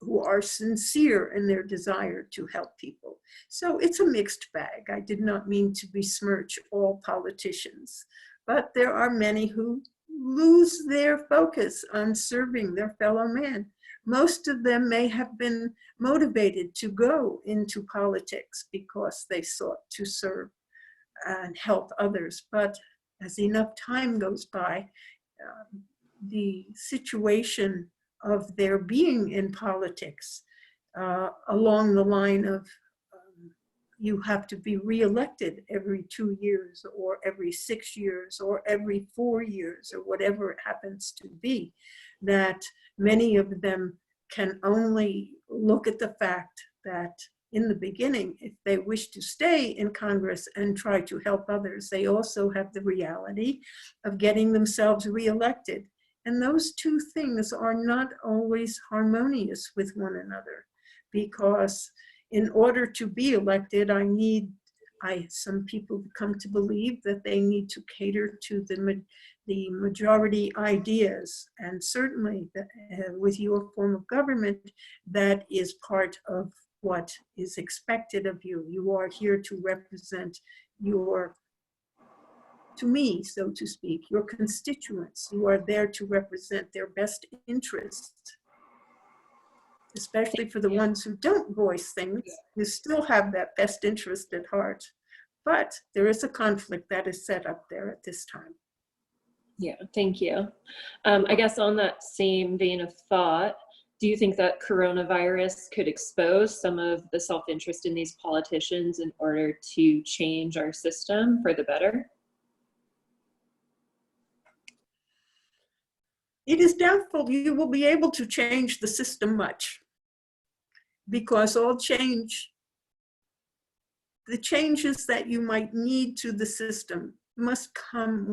who are sincere in their desire to help people. So it's a mixed bag. I did not mean to besmirch all politicians, but there are many who lose their focus on serving their fellow man. Most of them may have been motivated to go into politics because they sought to serve and help others. But as enough time goes by, the situation of their being in politics along the line of you have to be reelected every 2 years or every 6 years or every 4 years or whatever it happens to be, that many of them can only look at the fact that in the beginning, if they wish to stay in Congress and try to help others, they also have the reality of getting themselves reelected. And those two things are not always harmonious with one another, because in order to be elected, some people come to believe that they need to cater to the majority ideas. And certainly with your form of government, that is part of what is expected of you. You are here to represent to me, so to speak, your constituents. You are there to represent their best interest, especially for the ones who don't voice things. You still have that best interest at heart. But there is a conflict that is set up there at this time. Yeah, thank you. I guess on that same vein of thought, do you think that coronavirus could expose some of the self-interest in these politicians in order to change our system for the better? It is doubtful you will be able to change the system much, because all change, the changes that you might need to the system must come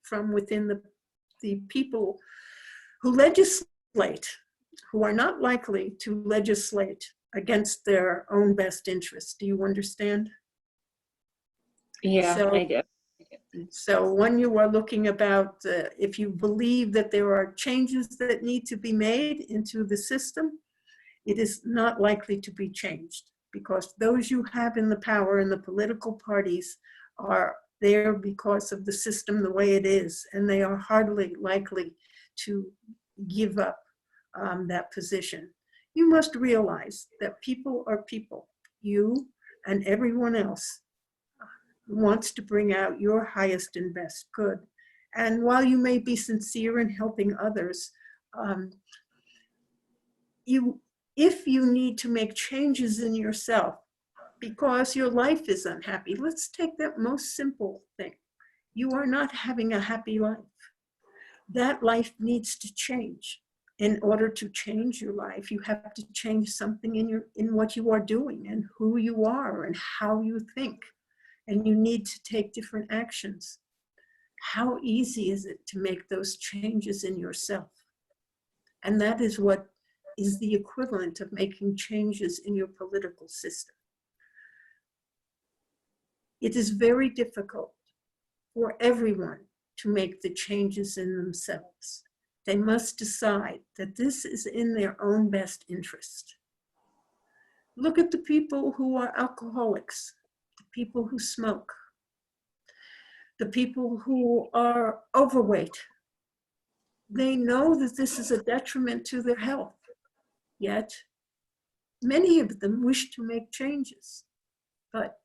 from within the people who legislate, who are not likely to legislate against their own best interests. Do you understand? Yeah, So, I do. So when you are looking about, if you believe that there are changes that need to be made into the system, it is not likely to be changed, because those you have in the power in the political parties are there because of the system the way it is, and they are hardly likely to give up that position. You must realize that people are people. You and everyone else wants to bring out your highest and best good. And while you may be sincere in helping others, if you need to make changes in yourself because your life is unhappy, let's take that most simple thing. You are not having a happy life. That life needs to change. In order to change your life, you have to change something in what you are doing and who you are and how you think. And you need to take different actions. How easy is it to make those changes in yourself? And that is what is the equivalent of making changes in your political system. It is very difficult for everyone to make the changes in themselves. They must decide that this is in their own best interest. Look at the people who are alcoholics, the people who smoke, the people who are overweight. They know that this is a detriment to their health, yet many of them wish to make changes, but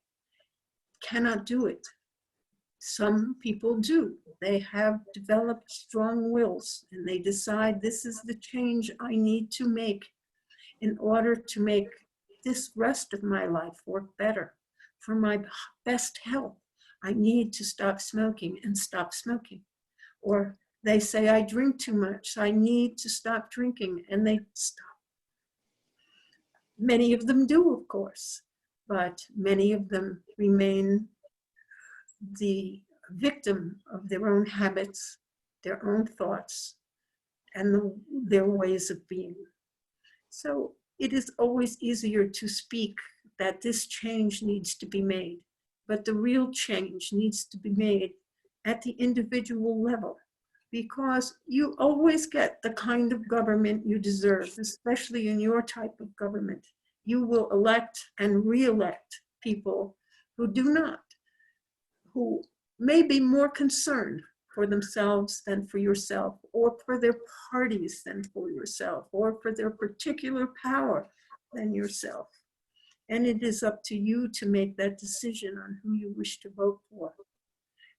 cannot do it. Some people do. They have developed strong wills and they decide this is the change I need to make in order to make this rest of my life work better. For my best health, I need to stop smoking and stop smoking. Or they say, I drink too much, so I need to stop drinking, and they stop. Many of them do, of course, but many of them remain the victim of their own habits, their own thoughts, and their ways of being. So it is always easier to speak that this change needs to be made, but the real change needs to be made at the individual level, because you always get the kind of government you deserve, especially in your type of government. You will elect and re-elect people who do not, who may be more concerned for themselves than for yourself, or for their parties than for yourself, or for their particular power than yourself. And it is up to you to make that decision on who you wish to vote for.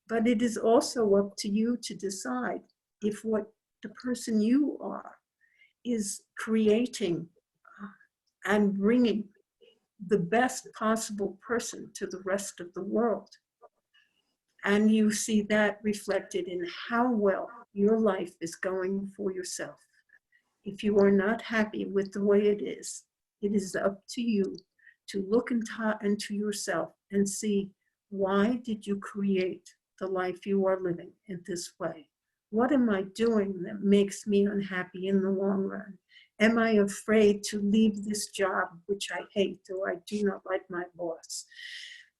But it is also up to you to decide if what the person you are is creating and bringing the best possible person to the rest of the world. And you see that reflected in how well your life is going for yourself. If you are not happy with the way it is up to you to look into yourself and see, why did you create the life you are living in this way? What am I doing that makes me unhappy in the long run? Am I afraid to leave this job, which I hate, or I do not like my boss?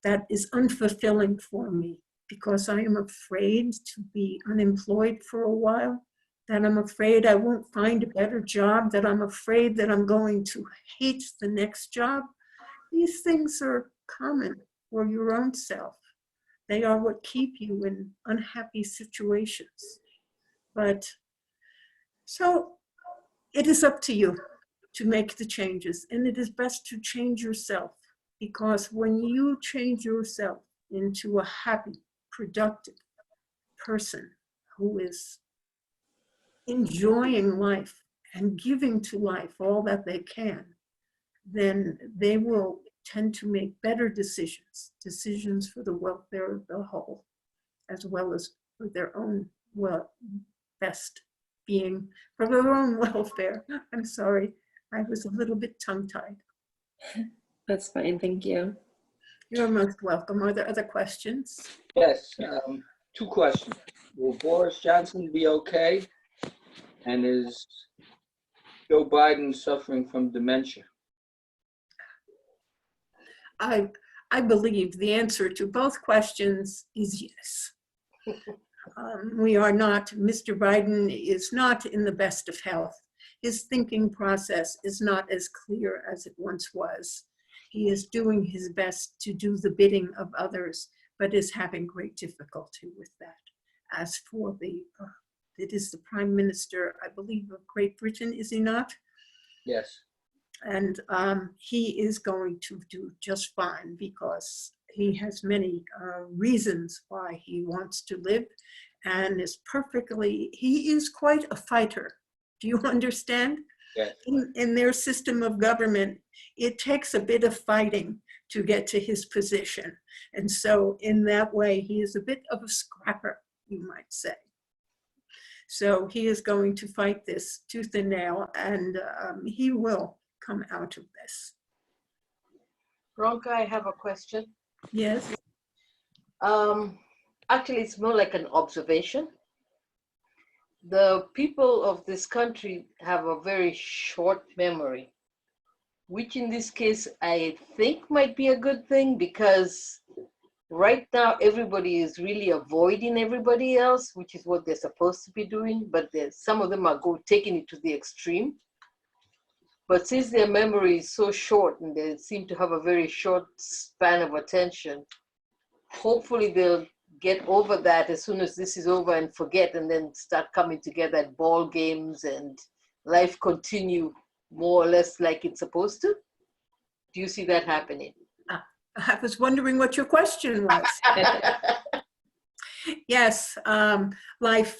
That is unfulfilling for me because I am afraid to be unemployed for a while, that I'm afraid I won't find a better job, that I'm afraid that I'm going to hate the next job. These things are common for your own self. They are what keep you in unhappy situations. But so it is up to you to make the changes, and it is best to change yourself, because when you change yourself into a happy, productive person who is enjoying life and giving to life all that they can, then they will tend to make better decisions for the welfare of the whole, as well as for their own best being, for their own welfare. I'm sorry, I was a little bit tongue-tied. That's fine, thank you. You're most welcome. Are there other questions? Yes, 2 questions. Will Boris Johnson be okay? And is Joe Biden suffering from dementia? I believe the answer to both questions is yes. We are not, Mr. Biden is not in the best of health. His thinking process is not as clear as it once was. He is doing his best to do the bidding of others, but is having great difficulty with that. As for it is the Prime Minister, I believe, of Great Britain, is he not? Yes. And he is going to do just fine because he has many reasons why he wants to live, and he is quite a fighter. Do you understand? Yes. In their system of government, it takes a bit of fighting to get to his position. And so in that way, he is a bit of a scrapper, you might say. So he is going to fight this tooth and nail, and he will come out of this. Ronka, I have a question. Yes. Actually, it's more like an observation. The people of this country have a very short memory, which in this case I think might be a good thing, because right now everybody is really avoiding everybody else, which is what they're supposed to be doing, but some of them are taking it to the extreme. But since their memory is so short and they seem to have a very short span of attention, hopefully they'll get over that as soon as this is over and forget, and then start coming together at ball games and life continue more or less like it's supposed to. Do you see that happening? I was wondering what your question was. Yes, life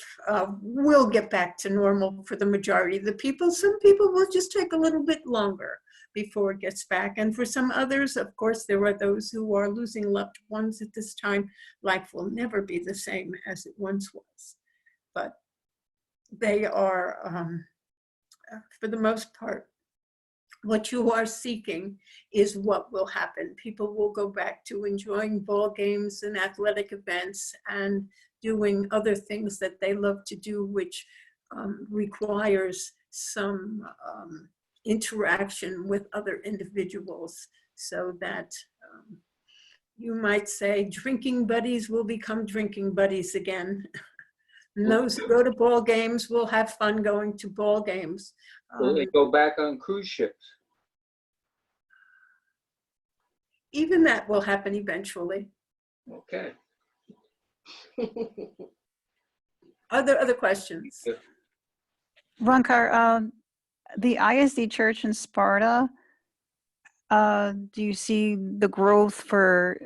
will get back to normal for the majority of the people. Some people will just take a little bit longer before it gets back. And for some others, of course, there are those who are losing loved ones at this time. Life will never be the same as it once was. But they are, for the most part, what you are seeking is what will happen. People will go back to enjoying ball games and athletic events and doing other things that they love to do, which requires some interaction with other individuals, so that you might say drinking buddies will become drinking buddies again. And those who go to ball games will have fun going to ball games. Will they go back on cruise ships? Even that will happen eventually. Okay. Other questions? Runkar, the ISD Church in Sparta, do you see the growth for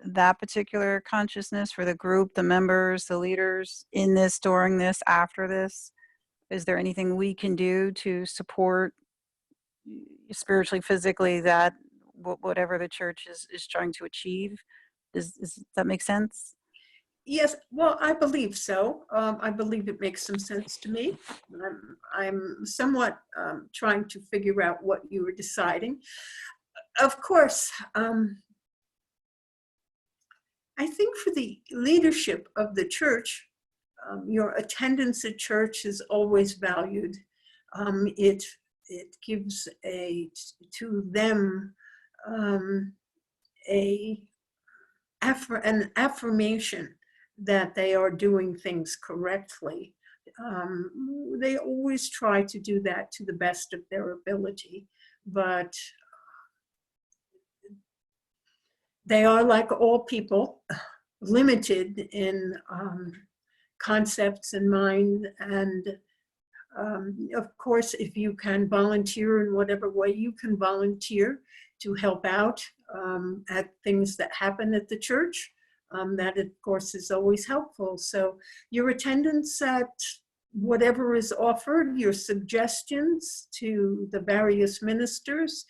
that particular consciousness, for the group, the members, the leaders in this, during this, after this? Is there anything we can do to support spiritually, physically, that whatever the church is trying to achieve? Does that make sense? Yes, well, I believe so. I believe it makes some sense to me. I'm somewhat trying to figure out what you were deciding. Of course, I think for the leadership of the church, your attendance at church is always valued. It gives to them an affirmation that they are doing things correctly. They always try to do that to the best of their ability, but they are, like all people, limited in concepts and mind. And of course, if you can volunteer in whatever way you can volunteer to help out at things that happen at the church, that of course is always helpful. So your attendance at whatever is offered, your suggestions to the various ministers,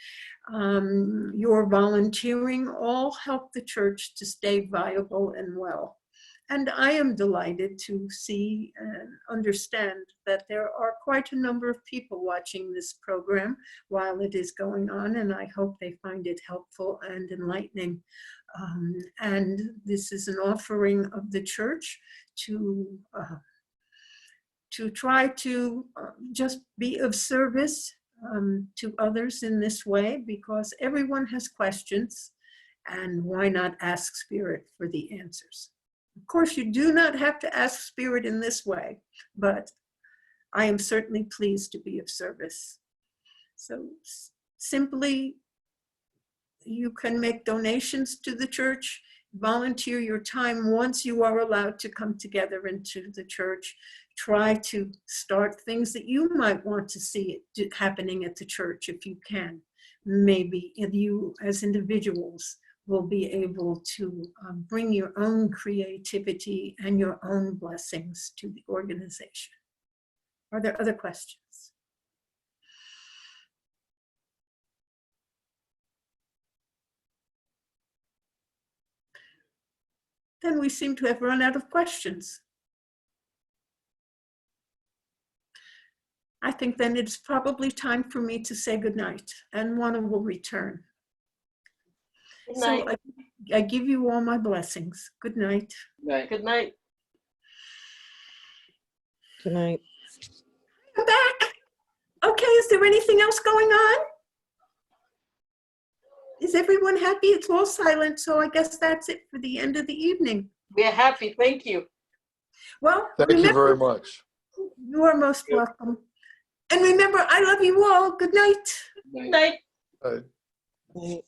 your volunteering, all help the church to stay viable and well. And I am delighted to see and understand that there are quite a number of people watching this program while it is going on, and I hope they find it helpful and enlightening. And this is an offering of the church to try to just be of service to others in this way, because everyone has questions, and why not ask Spirit for the answers? Of course, you do not have to ask Spirit in this way, but I am certainly pleased to be of service. So simply, you can make donations to the church, volunteer your time once you are allowed to come together into the church. Try to start things that you might want to see happening at the church if you can. Maybe if you as individuals will be able to bring your own creativity and your own blessings to the organization. Are there other questions? Then we seem to have run out of questions. I think then it's probably time for me to say goodnight, and Juana will return. Good night. So I give you all my blessings. Good night. Good night. Good night. I'm back. Okay, is there anything else going on? Is everyone happy? It's all silent, so I guess that's it for the end of the evening. We're happy. Thank you. Well, Thank you remember, very much. you are most welcome. And remember, I love you all. Good night. Good night. Bye. Night.